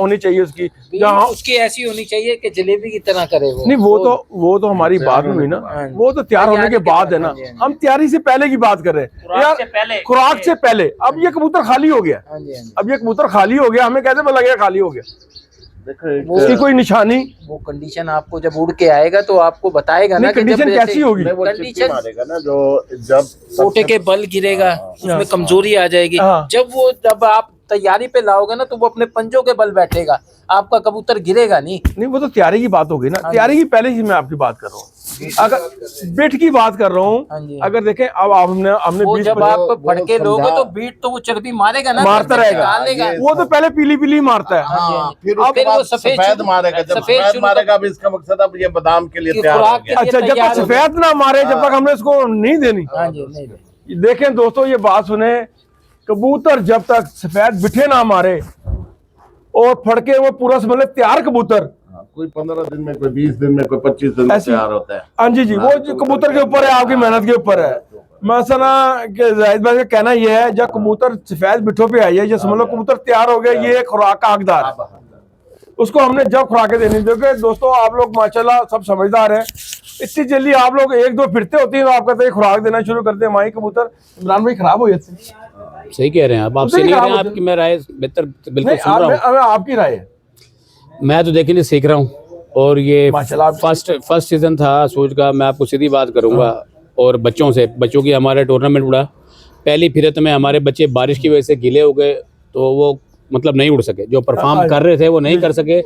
होनी चाहिए उसकी, बीज जहाँ उसकी ऐसी होनी चाहिए कि जलेबी की तरह करे वो। नहीं वो तो हमारी बात में हुई ना, हाँ जी। वो तो तैयार होने के बाद है ना, हाँ जी, हाँ जी। हम तैयारी से पहले की बात कर रहे हैं खुराक से पहले। खुराक से पहले। अब ये कबूतर खाली हो गया, हाँ जी, हाँ जी। अब ये कबूतर खाली हो गया, हमें कैसे पता लगेगा खाली हो गया? वो उसकी कोई निशानी वो कंडीशन आपको जब उड़ के आएगा तो आपको बताएगा ना नहीं, कि जब कंडीशन जैसे- कैसी होगी? वो चिट्ठी कंडीशन मारेगा ना, जो जब कोटे के बल गिरेगा उसमें कमजोरी आ जाएगी। हाँ। जब आप तैयारी पे लाओगे ना तो वो अपने पंजों के बल बैठेगा, आपका कबूतर गिरेगा नहीं। नहीं, वो तो तैयारी की बात होगी ना, तैयारी की पहले ही मैं आपकी बात कर रहा हूँ, अगर बिट की बात कर रहा हाँ जी। हूँ। अगर देखें अब हमने वो 20 जब आप फड़के लोगे तो बीट तो वो चरबी मारेगा ना, मारता जब रहेगा, निकालेगा। वो तो पहले पीली पीली मारता है। हाँ, फिर अब उसके फिर वो बाद सफेद सफेद शुरू- मारेगा, जब सफेद सफेद शुरू मारेगा अब इसका मकसद अब ये बादाम के लिए कि तैयार हो खुराक गया। के लिए अच्छा, जब तैयार तक हो गया। सफेद ना मारे जब तक हमने इसको नहीं देनी। हाँ जी, नहीं नहीं। देखें दोस्तों, ये बात सुने, कबूतर जब तक सफेद बिठे ना मारे और फड़के वो पूरा समझ ले तैयार कबूतर, कोई 15 दिन में, कोई 20 दिन में, कोई 25 दिन में ऐसी- तैयार होता है। हाँ जी जी, वो जो कबूतर के ऊपर है, आपकी मेहनत के ऊपर है। मसला कि जाहिद भाई का कहना यह है, जब कबूतर सफेद बिठों पे आई है, जो समझ लो कबूतर तैयार हो गया, ये खुराक का हकदार है, उसको हमने जब खुराकें देनी। देखिए दोस्तों, आप लोग माशाल्लाह सब समझदार हैं, इतनी जल्दी आप लोग एक दो फिरते होती हैं तो आप कहते हैं खुराक देना शुरू करते हैं, हमारी कबूतर इमरान भाई खराब हो जाते हैं। सही कह रहे हैं आप, आपसे उधर ही नहीं रहे खराब हैं, होते आपकी मैं राय बेहतर बिल्कुल नहीं, सुन रहा हूँ। आपकी राय है। मैं तो देखिए नहीं सीख रहा हूँ, और ये माशाल्लाह आप- फर्स्ट सीजन था सूरज का। मैं आपको सीधी बात करूंगा, और बच्चों की हमारे टूर्नामेंट उड़ा, पहली फिरत में हमारे बच्चे बारिश की वजह से गीले हो गए, तो वो मतलब नहीं उड़ सके, जो परफॉर्म कर रहे थे वो नहीं कर सके।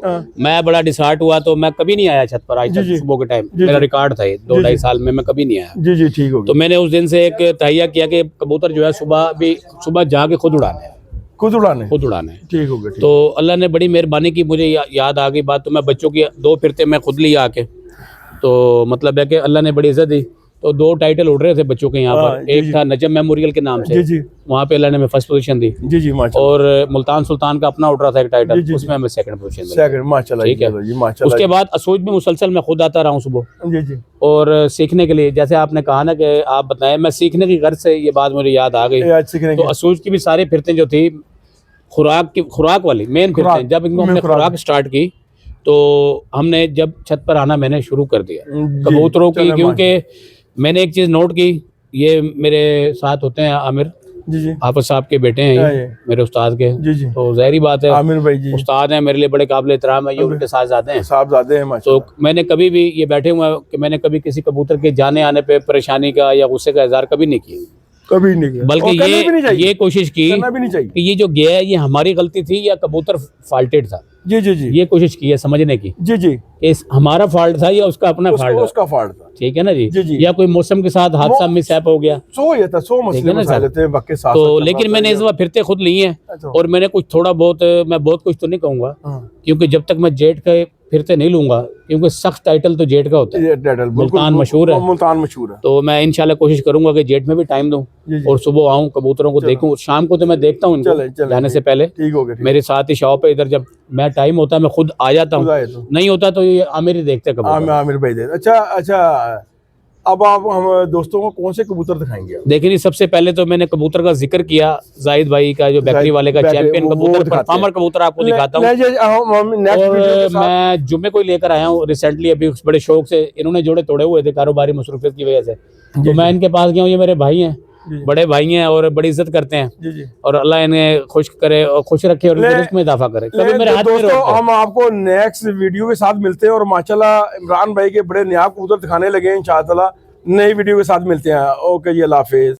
मैं बड़ा डिसहार्ट हुआ, तो मैं कभी नहीं आया छत पर आज तक सुबह के टाइम। मेरा रिकॉर्ड था ये 2-2.5 साल में मैं कभी नहीं आया। जी जी, ठीक हो तो मैंने उस दिन से एक तहिया किया कि कबूतर जो है सुबह जाके खुद उड़ाने हैं, खुद उड़ाने, खुद उड़ाने हैं। ठीक हो गया। ठीक। तो अल्लाह ने बड़ी मेहरबानी की, मुझे याद आ गई बात, तो मैं बच्चों की 2 फिरते मैं खुद लिया आके, तो मतलब है कि अल्लाह ने बड़ी इज्जत दी। तो 2 टाइटल उड़ रहे थे बच्चों के यहाँ पर, जी, एक जी। था नजम मेमोरियल के नाम जी से, जी वहाँ पे अल्लाह ने मैं फर्स्ट पोजीशन दी, जी जी, माशाल्लाह, और मुल्तान सुल्तान का अपना उड़ रहा था एक जी, टाइटल, जी, उसमें हमें सेकंड पोजीशन मिली। सेकंड, माशाल्लाह ठीक है। जी, माशाल्लाह उसके बाद असूज में मुसलसल मैं खुद आता रहा हूँ सुबह, जी जी, और सीखने के लिए, जैसे आपने कहा ना कि आप बताएं, मैं सीखने की गर्ज से ये बात मुझे याद आ गई। ये आज सीखने तो की असूज की भी सारी फिरतें जो थी खुराक वाली मेन फिरतें, जब इनको हमने खुराक स्टार्ट की, तो हमने जब छत पर आना मैंने शुरू कर दिया जी, कबूतरों की, चलो क्योंकि मैंने एक चीज़ नोट की, ये मेरे साथ होते हैं आमिर जी जी, हाफिज साहब के बेटे हैं, हाँ, ये ये। मेरे उस्ताद के, जी जी, तो ज़ाहिरी बात है आमिर भाई जी उस्ताद हैं, मेरे लिए बड़े काबिल एहतराम है, ये उनके साथ जाते हैं। साहबजादे हैं तो माशाल्लाह। मैंने कभी भी ये बैठे हुए हैं कि मैंने कभी किसी कबूतर के जाने आने पे परेशानी का या गुस्से का इजहार कभी नहीं किया, कभी नहीं किया, बल्कि और करना भी नहीं चाहिए, ये कोशिश की करना भी नहीं चाहिए। कि ये जो गया है ये हमारी गलती थी या कबूतर फाल्टेड था, जी जी जी ये कोशिश की है समझने की, जी जी, कि हमारा फॉल्ट था या उसका अपना फॉल्ट था, उसका फॉल्ट था। ठीक है ना जी, जी, जी। या कोई मौसम के साथ हादसा मिसहैप हो गया। सो ये था, सो ठीक मसले है ना मसाइल सर? थे वक्त के साथ तो साथ चल लेकिन रहा मैंने था इस बार फिरते खुद ली हैं, अच्छा। और मैंने कुछ थोड़ा बहुत, मैं बहुत कुछ तो नहीं कहूँगा, हाँ। क्योंकि जब तक मैं जेट के फिरते नहीं लूंगा, क्योंकि सख्त टाइटल तो जेट का होता है, ये टाइटल मुल्तान मशहूर है। मुल्तान मशहूर है। तो मैं इंशाल्लाह कोशिश करूंगा कि जेट में भी टाइम दूं, जी, जी। और सुबह आऊं, कबूतरों को देखूं, शाम को तो मैं देखता हूं चले, इनको चले, जाने से ठीक। पहले, ठीक हो गया, ठीक। मेरे साथ ही शॉप है इधर, जब मैं टाइम होता है मैं खुद आ जाता खुद आए हूँ, तो। नहीं होता तो ये आमिर ही देखते हैं कबूतर। आमिर भाई दे। अच्छा अच्छा, अब आप हम दोस्तों को कौन से कबूतर दिखाएंगे आप? देखिए नहीं, सबसे पहले तो मैंने कबूतर का जिक्र किया, जाहिद भाई का जो बेकरी वाले का बेकरी, चैंपियन वो कबूतर, दिखाते हैं। परफॉर्मर कबूतर आपको दिखाता हूँ। नेक्स्ट और वीडियो के साथ मैं जुम्मे को ही लेकर आया हूँ रिसेंटली, अभी बड़े शौक से, इन्होंने जोड़े तोड़े हुए थे कारोबारी मसरूफियत की वजह से, तो मैं इनके पास गया हूँ। ये मेरे भाई हैं, बड़े भाई हैं, और बड़ी इज्जत करते हैं, जी जी। और अल्लाह इन्हें खुश करे और खुश रखे, और इनके रिस्क में इजाफा करे। कभी मेरे हाथ में दोस्तों, रोकते हैं। हम आपको नेक्स्ट वीडियो के साथ मिलते हैं, और माशाल्लाह इमरान भाई के बड़े नयाब कबूतर दिखाने लगे हैं, इंशाअल्लाह नई वीडियो के साथ मिलते हैं। ओके जी, अल्लाह हाफिज।